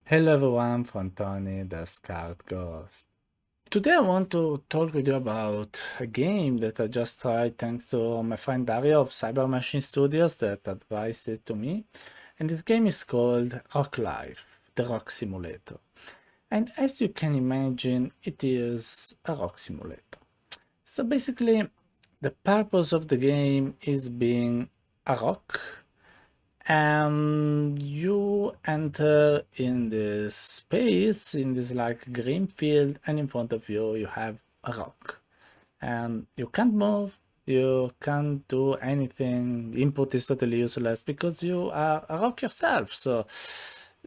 Hello everyone from Tony the Scarred Ghost. Today I want to talk with you about a game that I just tried thanks to my friend Dario of Cyber Machine Studios that advised it to me. And this game is called Rock Life, the Rock Simulator. And as you can imagine, it is a rock simulator. So basically, the purpose of the game is being a rock and you enter in this space, in this like green field, and in front of you, you have a rock. And you can't move, you can't do anything. Input is totally useless because you are a rock yourself. So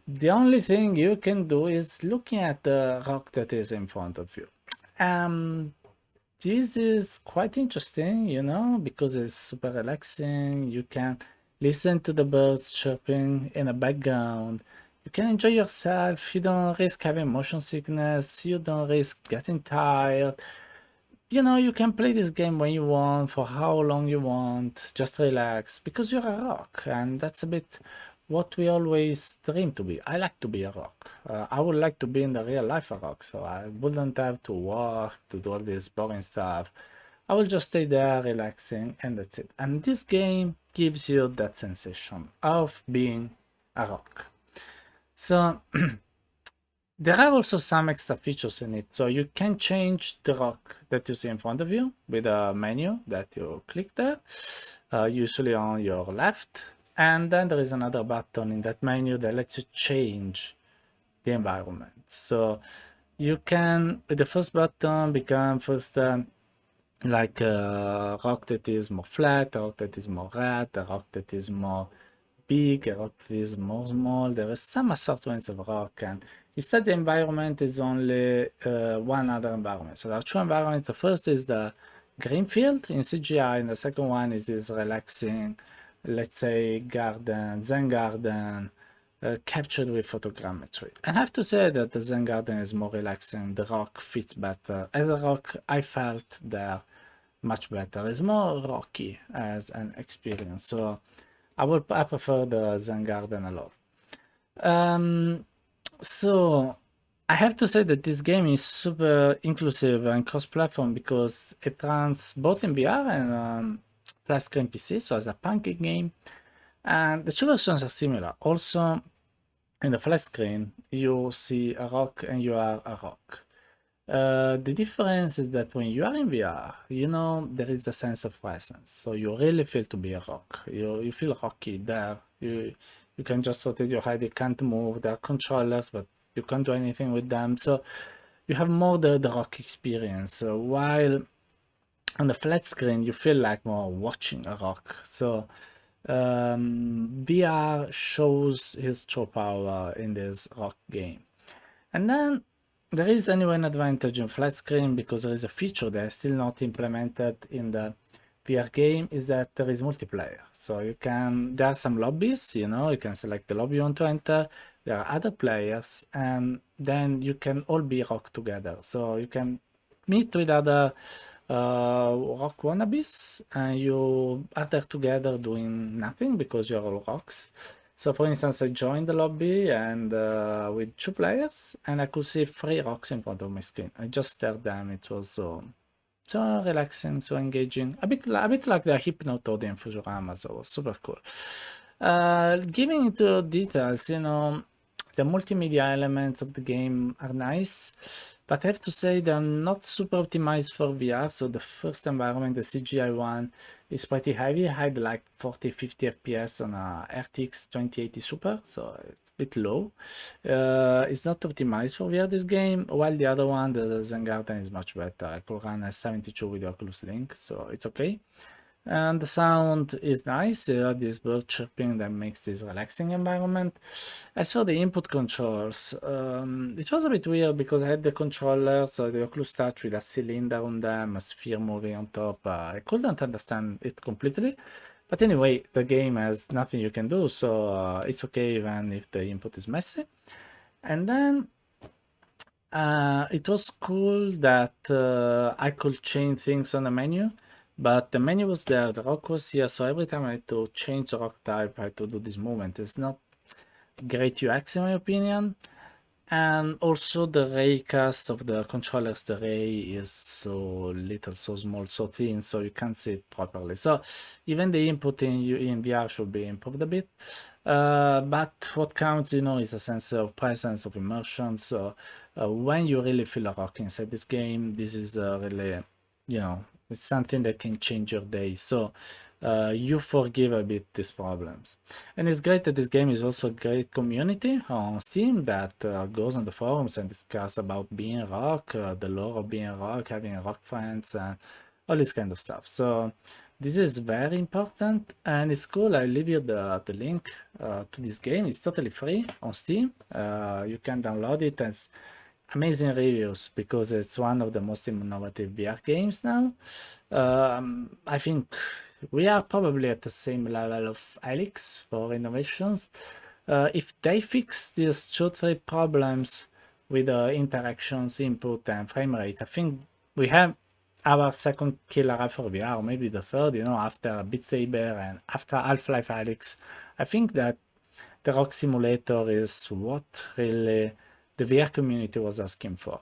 the only thing you can do is looking at the rock that is in front of you. Um, this is quite interesting, because it's super relaxing. You can listen to the birds chirping in the background. You can enjoy yourself. You don't risk having motion sickness. You don't risk getting tired. You can play this game when you want, for how long you want. Just relax because you're a rock, and that's a bit what we always dream to be. I like to be a rock. I would like to be in the real life a rock, so I wouldn't have to work to do all this boring stuff. I will just stay there relaxing, and that's it. And this game gives you that sensation of being a rock. So there are also some extra features in it. So you can change the rock that you see in front of you with a menu that you click there, usually on your left. And then there is another button in that menu that lets you change the environment. So you can, with the first button, become first like a rock that is more flat, a rock that is more red, a rock that is more big, a rock that is more small. There is some assortments of rock, and instead the environment is only one other environment. So there are two environments. The first is the green field in CGI, and the second one is this relaxing, let's say, garden, Zen garden, captured with photogrammetry. I have to say that the Zen garden is more relaxing. The rock fits better. As a rock, I felt there much better. It's more rocky as an experience. So I prefer the Zen garden a lot. Um, so I have to say that this game is super inclusive and cross-platform because it runs both in VR and flat screen PC, so as a pancake game. And the two versions are similar. Also, in the flat screen, you see a rock and you are a rock. The difference is that when you are in VR, there is a sense of presence. So you really feel to be a rock. You feel rocky there. You can just rotate your head. You can't move. There are controllers, but you can't do anything with them. So you have more the rock experience. While on the flat screen, you feel like more watching a rock. So VR shows his true power in this rock game. And then there is anyway an advantage in flat screen because there is a feature that is still not implemented in the VR game is that there is multiplayer. So there are some lobbies, you can select the lobby you want to enter. There are other players and then you can all be rock together. So you can meet with other rock wannabes and you are there together doing nothing because you're all rocks. So for instance, I joined the lobby and with two players and I could see three rocks in front of my screen. I just stared them. It was so relaxing, so engaging. A bit like the Hypnotoad in Futurama, so it was super cool. Giving into details, the multimedia elements of the game are nice, but I have to say they're not super optimized for VR. So the first environment, the CGI one, is pretty heavy. I had like 40-50 FPS on a RTX 2080 Super, so it's a bit low. It's not optimized for VR this game, while the other one, the Zen Garden, is much better. I could run a 72 with the Oculus Link, so it's okay. And the sound is nice. This bird chirping that makes this relaxing environment. As for the input controls, it was a bit weird because I had the controller, so the Oculus Touch with a cylinder on them, a sphere moving on top. I couldn't understand it completely. But anyway, the game has nothing you can do, so it's okay even if the input is messy. And then it was cool that I could change things on the menu, but the menu was there, the rock was here, so every time I had to change the rock type, I had to do this movement. It's not great UX in my opinion. And also the raycast of the controllers, the ray is so little, so small, so thin, so you can't see it properly. So even the input in VR should be improved a bit. But what counts, is a sense of presence, of immersion. So when you really feel a rock inside this game, this is really, it's something that can change your day. So you forgive a bit these problems. And it's great that this game is also a great community on Steam that goes on the forums and discuss about being rock, the lore of being rock, having rock friends, and all this kind of stuff. So this is very important and it's cool. I leave you the link to this game. It's totally free on Steam. You can download it and it's amazing reviews because it's one of the most innovative VR games now. I think we are probably at the same level of Alex for innovations. If they fix these 2-3 problems with interactions, input, and frame rate, I think we have our second killer app for VR, or maybe the third, after Beat Saber and after Half-Life Alyx. I think that the Rock Simulator is what really the VR community was asking for.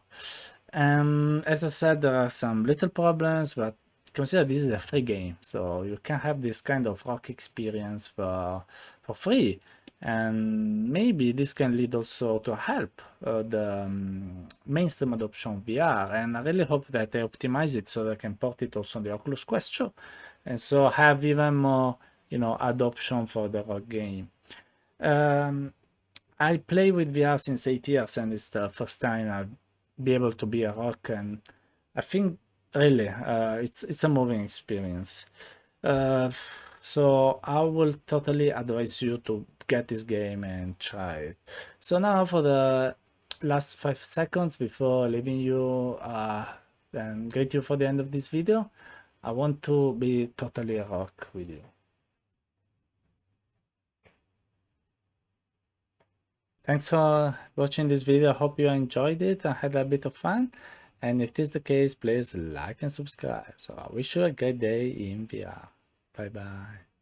As I said, there are some little problems, but consider this is a free game, so you can have this kind of rock experience for free. And maybe this can lead also to help the mainstream adoption of VR. And I really hope that they optimize it so they can port it also on the Oculus Quest 2, and so have even more, adoption for the rock game. I play with VR since 8 years, and it's the first time I'll be able to be a rock, and I think really it's a moving experience. Uh, so I will totally advise you to get this game and try it. So now for the last 5 seconds before leaving you and greet you for the end of this video, I want to be totally a rock with you. Thanks for watching this video. I hope you enjoyed it and had a bit of fun. And if this is the case, please like and subscribe. So I wish you a great day in VR. Bye bye.